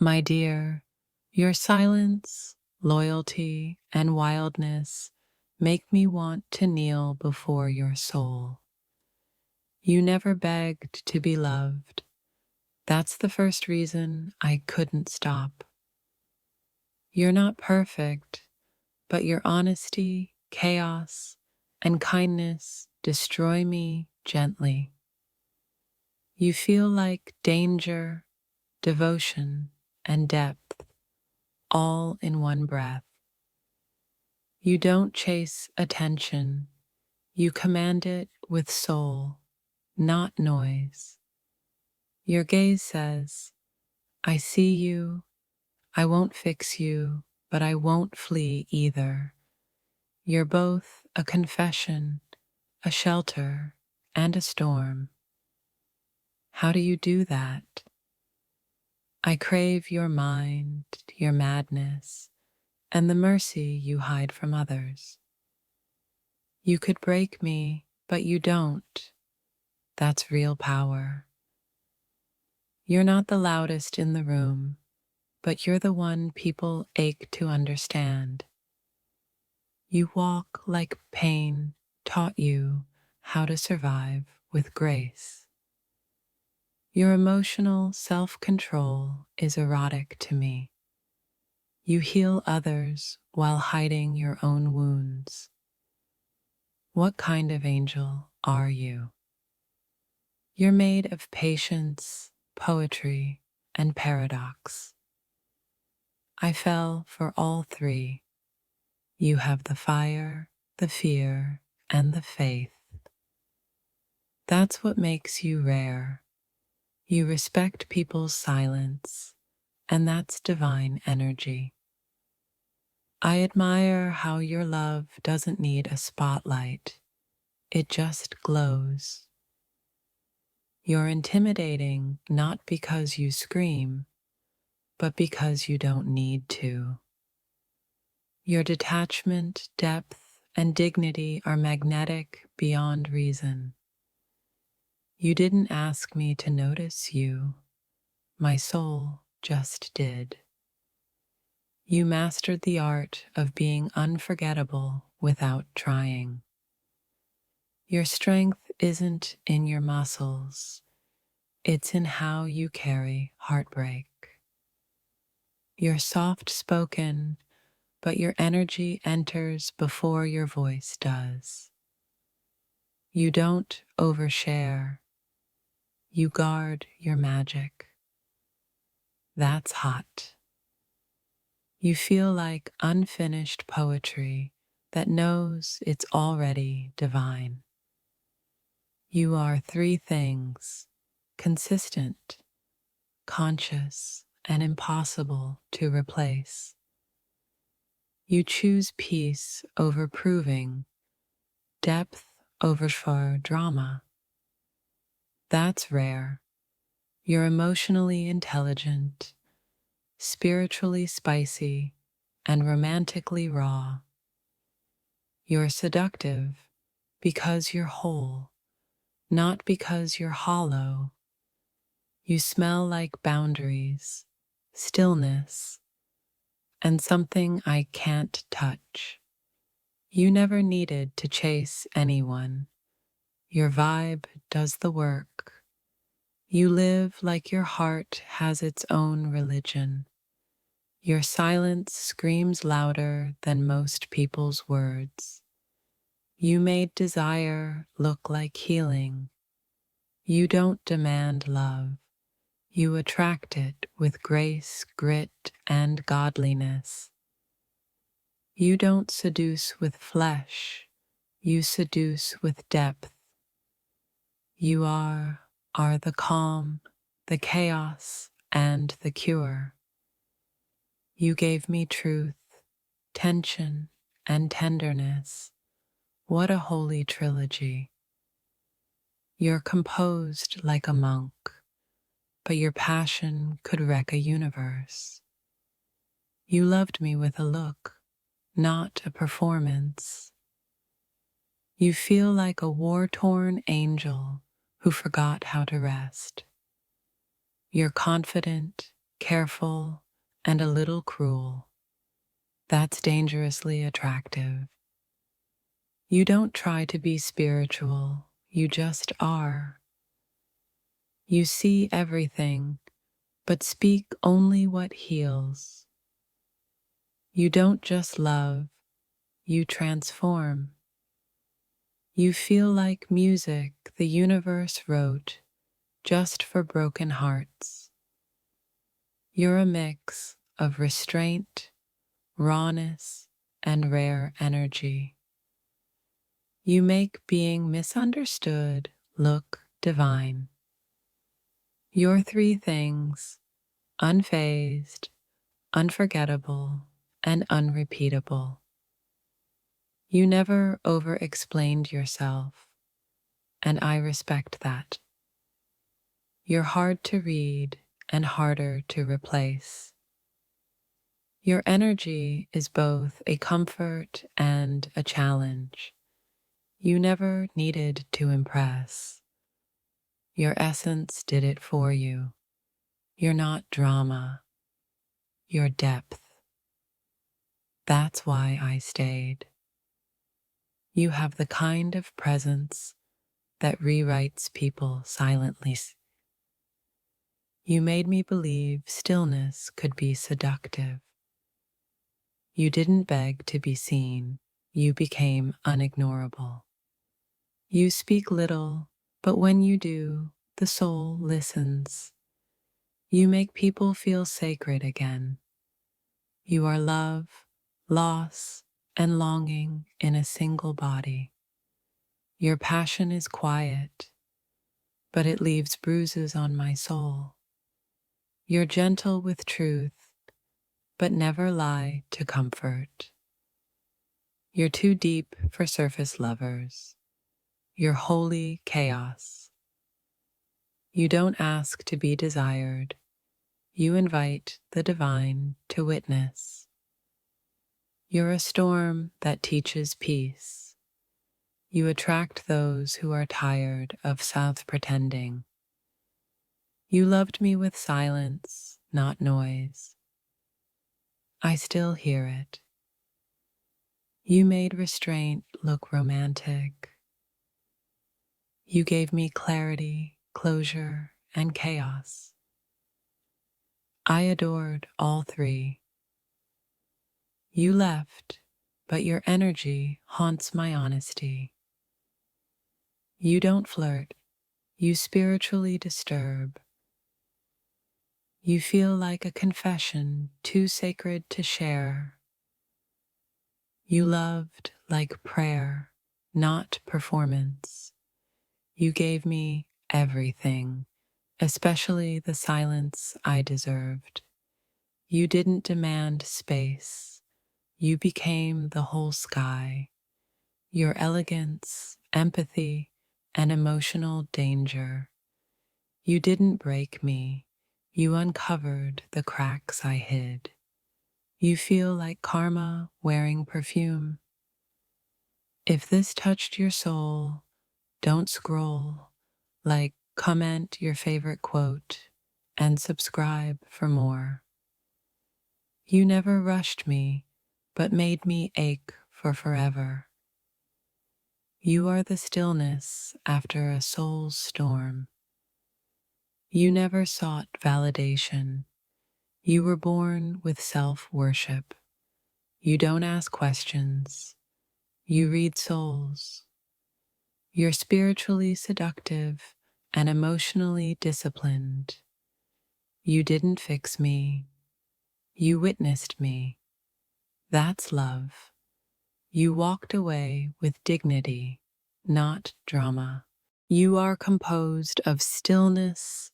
My dear, your silence, loyalty, and wildness make me want to kneel before your soul. You never begged to be loved. That's the first reason I couldn't stop. You're not perfect, but your honesty, chaos, and kindness destroy me gently. You feel like danger, devotion, and depth all in one breath. You don't chase attention, you command it with soul, not noise. Your gaze says, I see you, I won't fix you, but I won't flee either. You're both a confession, a shelter, and a storm. How do you do that? I crave your mind, your madness, and the mercy you hide from others. You could break me, but you don't. That's real power. You're not the loudest in the room, but you're the one people ache to understand. You walk like pain taught you how to survive with grace. Your emotional self-control is erotic to me. You heal others while hiding your own wounds. What kind of angel are you? You're made of patience, poetry, and paradox. I fell for all three. You have the fire, the fear, and the faith. That's what makes you rare. You respect people's silence, and that's divine energy. I admire how your love doesn't need a spotlight. It just glows. You're intimidating not because you scream, but because you don't need to. Your detachment, depth, and dignity are magnetic beyond reason. You didn't ask me to notice you. My soul just did. You mastered the art of being unforgettable without trying. Your strength isn't in your muscles, it's in how you carry heartbreak. You're soft-spoken, but your energy enters before your voice does. You don't overshare. You guard your magic. That's hot. You feel like unfinished poetry that knows it's already divine. You are three things: consistent, conscious, and impossible to replace. You choose peace over proving, depth over for drama. That's rare. You're emotionally intelligent, spiritually spicy, and romantically raw. You're seductive because you're whole, not because you're hollow. You smell like boundaries, stillness, and something I can't touch. You never needed to chase anyone. Your vibe does the work. You live like your heart has its own religion. Your silence screams louder than most people's words. You made desire look like healing. You don't demand love. You attract it with grace, grit, and godliness. You don't seduce with flesh. You seduce with depth. You are the calm, the chaos, and the cure. You gave me truth, tension, and tenderness. What a holy trilogy. You're composed like a monk, but your passion could wreck a universe. You loved me with a look, not a performance. You feel like a war-torn angel who forgot how to rest. You're confident, careful, and a little cruel. That's dangerously attractive. You don't try to be spiritual, you just are. You see everything, but speak only what heals. You don't just love, you transform. You feel like music the universe wrote just for broken hearts. You're a mix of restraint, rawness, and rare energy. You make being misunderstood look divine. Your three things: unfazed, unforgettable, and unrepeatable. You never over-explained yourself, and I respect that. You're hard to read and harder to replace. Your energy is both a comfort and a challenge. You never needed to impress. Your essence did it for you. You're not drama, you're depth. That's why I stayed. You have the kind of presence that rewrites people silently. You made me believe stillness could be seductive. You didn't beg to be seen, you became unignorable. You speak little, but when you do, the soul listens. You make people feel sacred again. You are love, loss, and longing in a single body. Your passion is quiet, but it leaves bruises on my soul. You're gentle with truth, but never lie to comfort. You're too deep for surface lovers. You're holy chaos. You don't ask to be desired. You invite the divine to witness. You're a storm that teaches peace. You attract those who are tired of self-pretending. You loved me with silence, not noise. I still hear it. You made restraint look romantic. You gave me clarity, closure, and chaos. I adored all three. You left, but your energy haunts my honesty. You don't flirt, you spiritually disturb. You feel like a confession too sacred to share. You loved like prayer, not performance. You gave me everything, especially the silence I deserved. You didn't demand space. You became the whole sky. Your elegance, empathy, and emotional danger. You didn't break me. You uncovered the cracks I hid. You feel like karma wearing perfume. If this touched your soul, don't scroll. Like, comment your favorite quote and subscribe for more. You never rushed me, but made me ache for forever. You are the stillness after a soul's storm. You never sought validation. You were born with self-worship. You don't ask questions. You read souls. You're spiritually seductive and emotionally disciplined. You didn't fix me. You witnessed me. That's love. You walked away with dignity, not drama. You are composed of stillness,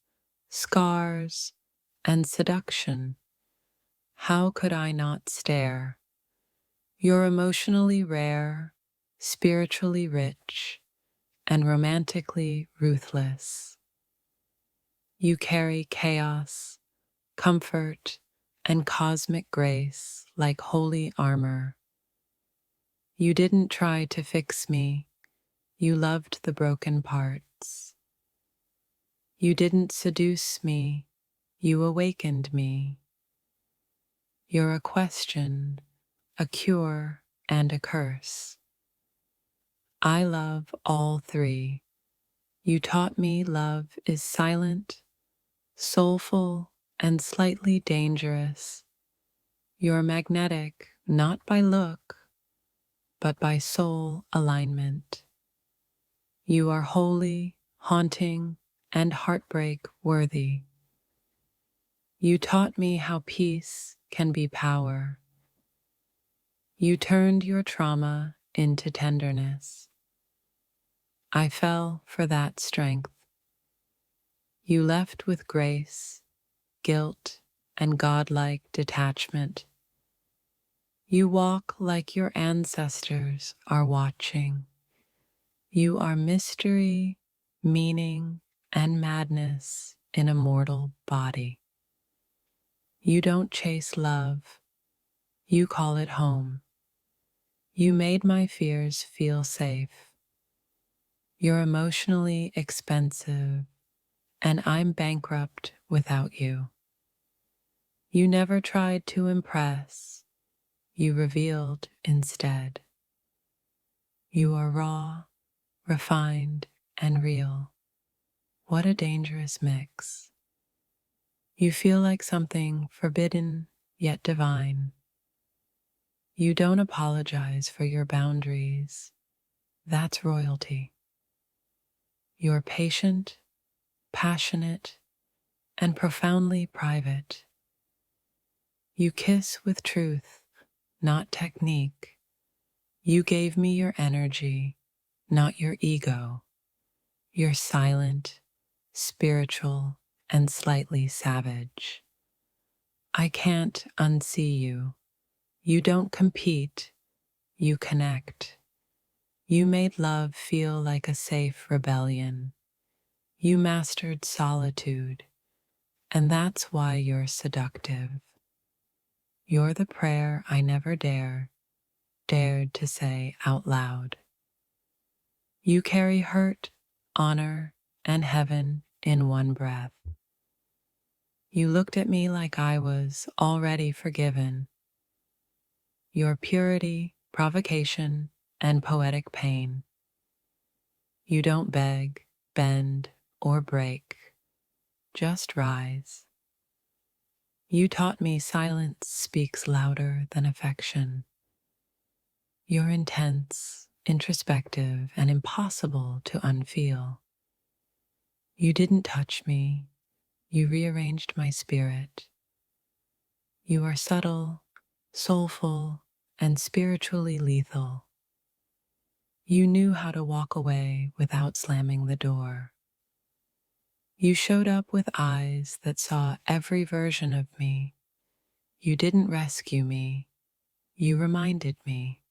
scars, and seduction. How could I not stare? You're emotionally rare, spiritually rich, and romantically ruthless. You carry chaos, comfort, and cosmic grace like holy armor. You didn't try to fix me. You loved the broken parts. You didn't seduce me. You awakened me. You're a question, a cure, and a curse. I love all three. You taught me love is silent, soulful, and slightly dangerous. You're magnetic not by look, but by soul alignment. You are holy, haunting, and heartbreak worthy. You taught me how peace can be power. You turned your trauma into tenderness. I fell for that strength. You left with grace, guilt, and godlike detachment. You walk like your ancestors are watching. You are mystery, meaning, and madness in a mortal body. You don't chase love, you call it home. You made my fears feel safe. You're emotionally expensive, and I'm bankrupt without you. You never tried to impress, you revealed instead. You are raw, refined, and real. What a dangerous mix. You feel like something forbidden yet divine. You don't apologize for your boundaries. That's royalty. You're patient, passionate, and profoundly private. You kiss with truth, not technique. You gave me your energy, not your ego. You're silent, spiritual, and slightly savage. I can't unsee you. You don't compete, you connect. You made love feel like a safe rebellion. You mastered solitude, and that's why you're seductive. You're the prayer I never dared to say out loud. You carry hurt, honor, and heaven in one breath. You looked at me like I was already forgiven. Your purity, provocation, and poetic pain. You don't beg, bend, or break. Just rise. You taught me silence speaks louder than affection. You're intense, introspective, and impossible to unfeel. You didn't touch me, you rearranged my spirit. You are subtle, soulful, and spiritually lethal. You knew how to walk away without slamming the door. You showed up with eyes that saw every version of me. You didn't rescue me, you reminded me.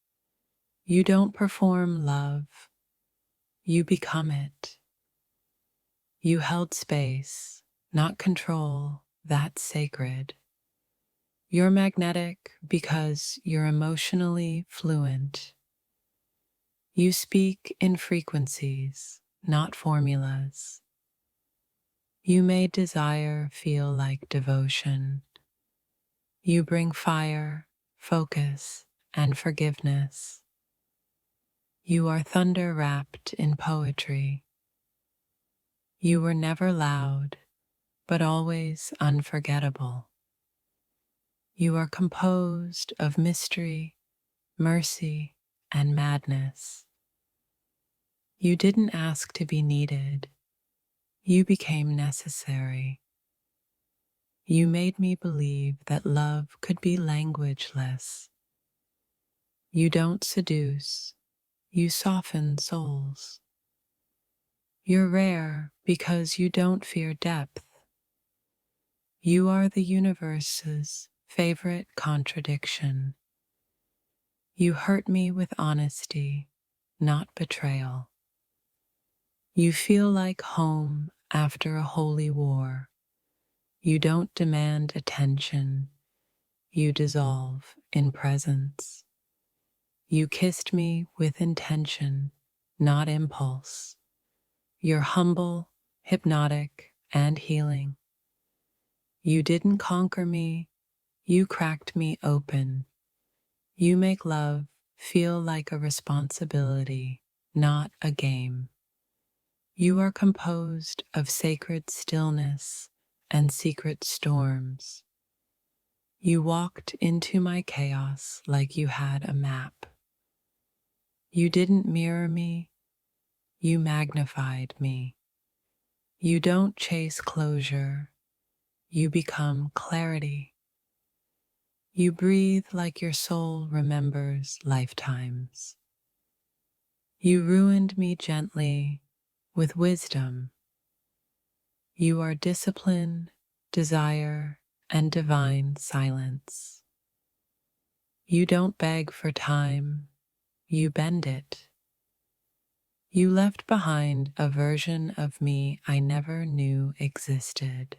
You don't perform love, you become it. You held space, not control, that's sacred. You're magnetic because you're emotionally fluent. You speak in frequencies, not formulas. You made desire feel like devotion. You bring fire, focus, and forgiveness. You are thunder wrapped in poetry. You were never loud, but always unforgettable. You are composed of mystery, mercy, and madness. You didn't ask to be needed. You became necessary. You made me believe that love could be languageless. You don't seduce, you soften souls. You're rare because you don't fear depth. You are the universe's favorite contradiction. You hurt me with honesty, not betrayal. You feel like home after a holy war. You don't demand attention, you dissolve in presence. You kissed me with intention, not impulse. You're humble, hypnotic, and healing. You didn't conquer me, you cracked me open. You make love feel like a responsibility, not a game. You are composed of sacred stillness and secret storms. You walked into my chaos like you had a map. You didn't mirror me, you magnified me. You don't chase closure, you become clarity. You breathe like your soul remembers lifetimes. You ruined me gently with wisdom. You are discipline, desire, and divine silence. You don't beg for time, you bend it. You left behind a version of me I never knew existed.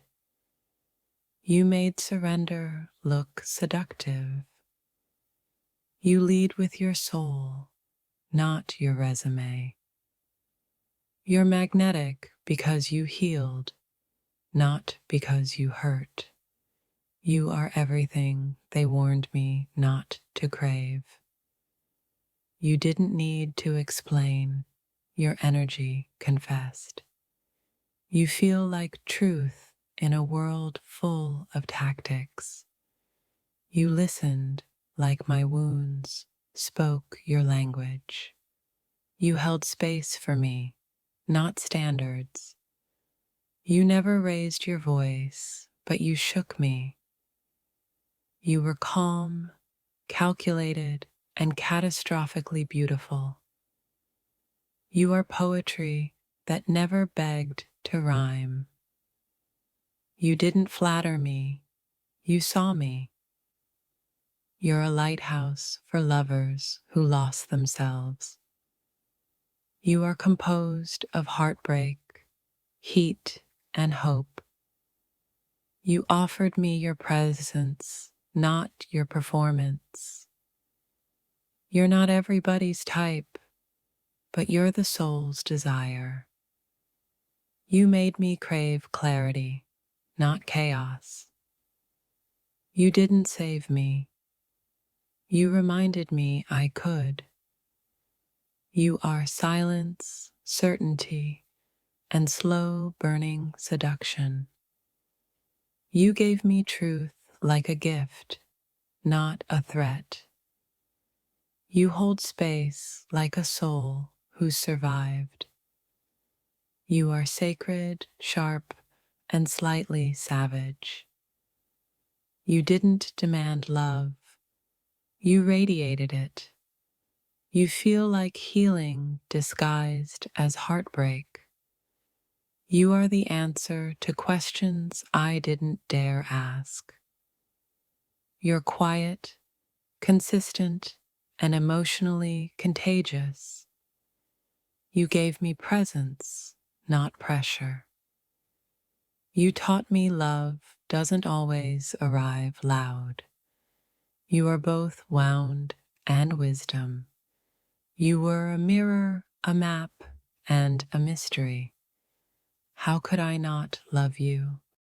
You made surrender look seductive. You lead with your soul, not your resume. You're magnetic because you healed, not because you hurt. You are everything they warned me not to crave. You didn't need to explain, your energy confessed. You feel like truth in a world full of tactics. You listened like my wounds spoke your language. You held space for me, not standards. You never raised your voice, but you shook me. You were calm, calculated, and catastrophically beautiful. You are poetry that never begged to rhyme. You didn't flatter me, you saw me. You're a lighthouse for lovers who lost themselves. You are composed of heartbreak, heat, and hope. You offered me your presence, not your performance. You're not everybody's type, but you're the soul's desire. You made me crave clarity, not chaos. You didn't save me. You reminded me I could. You are silence, certainty, and slow burning seduction. You gave me truth like a gift, not a threat. You hold space like a soul who's survived. You are sacred, sharp, and slightly savage. You didn't demand love. You radiated it. You feel like healing disguised as heartbreak. You are the answer to questions I didn't dare ask. You're quiet, consistent, and emotionally contagious. You gave me presence, not pressure. You taught me love doesn't always arrive loud. You are both wound and wisdom. You were a mirror, a map, and a mystery. How could I not love you?